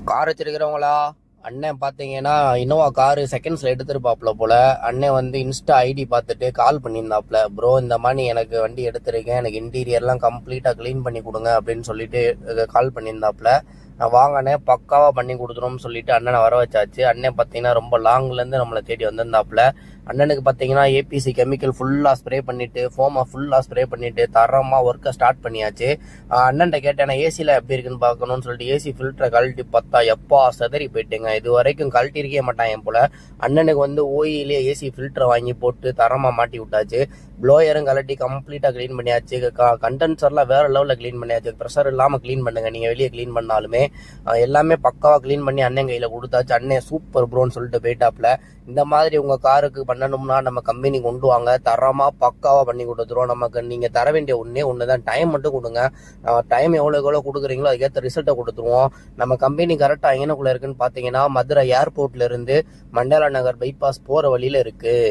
Car வச்சிருக்கிறவங்களா? அண்ணன் பார்த்தீங்கன்னா Innova car செகண்ட்ஸில் எடுத்துருப்பாப்புல போல. அண்ணன் வந்து இன்ஸ்டா ஐடி பார்த்துட்டு கால் பண்ணியிருந்தாப்புல, ப்ரோ இந்த மாதிரி எனக்கு வண்டி எடுத்திருக்கேன், எனக்கு இன்டீரியர்லாம் கம்ப்ளீட்டாக க்ளீன் பண்ணி கொடுங்க அப்படின்னு சொல்லிட்டு கால் பண்ணியிருந்தாப்புல. நான் வாங்கினே பக்காவாக பண்ணி கொடுத்துருவோம்னு சொல்லிட்டு அண்ணனை வர வச்சாச்சு. அண்ணன் பார்த்தீங்கன்னா ரொம்ப லாங்லேருந்து நம்மளை தேடி வந்திருந்தாப்புல. அண்ணனுக்கு பார்த்தீங்கன்னா ஏபிசி கெமிக்கல் ஃபுல்லாக ஸ்ப்ரே பண்ணிவிட்டு ஃபோமை ஃபுல்லாக ஸ்ப்ரே பண்ணிவிட்டு தரமாக ஒர்க்கை ஸ்டார்ட் பண்ணியாச்சு. அண்ணன்ட்ட கேட்டேன் ஏசியில் எப்படி இருக்குன்னு பார்க்கணும்னு சொல்லிட்டு ஏசி ஃபில்டரை கழட்டி பார்த்தா எப்பா செதறி போயிட்டுங்க. இது வரைக்கும் கழட்டி இருக்கே மாட்டான் என் போல். அண்ணனுக்கு வந்து ஓயிலே ஏசி ஃபில்டரை வாங்கி போட்டு தரமாக மாட்டி விட்டாச்சு. ப்ளோயரும் கழட்டி கம்ப்ளீட்டாக க்ளீன் பண்ணியாச்சு. கண்டென்சர்லாம் வேறு லெவலில் க்ளீன் பண்ணியாச்சு. ப்ரெஷர் இல்லாமல் க்ளீன் பண்ணுங்கள், நீங்கள் வெளியே க்ளீன் பண்ணாலுமே எல்லாமே பக்காவாக க்ளீன் பண்ணி அண்ணன் கையில் கொடுத்தாச்சு. அண்ணன் சூப்பர் ப்ரோன்னு சொல்லிட்டு போயிட்டாப்புல. இந்த மாதிரி உங்கள் காருக்கு பண்ணணும்னா நம்ம கம்பெனி கொண்டு வாங்க, தரமாக பக்காவாக பண்ணி கொடுத்துருவோம். நமக்கு நீங்கள் தர வேண்டிய ஒன்று தான், டைம் மட்டும் கொடுங்க. டைம் எவ்வளோ கொடுக்குறீங்களோ அதுக்கேற்ற ரிசல்ட்டை கொடுத்துருவோம். நம்ம கம்பெனி கரெக்டாக எங்கனக்குள்ளே இருக்குன்னு பார்த்தீங்கன்னா மதுரை ஏர்போர்ட்லேருந்து மண்டேலா நகர் பைபாஸ் போகிற வழியில் இருக்குது.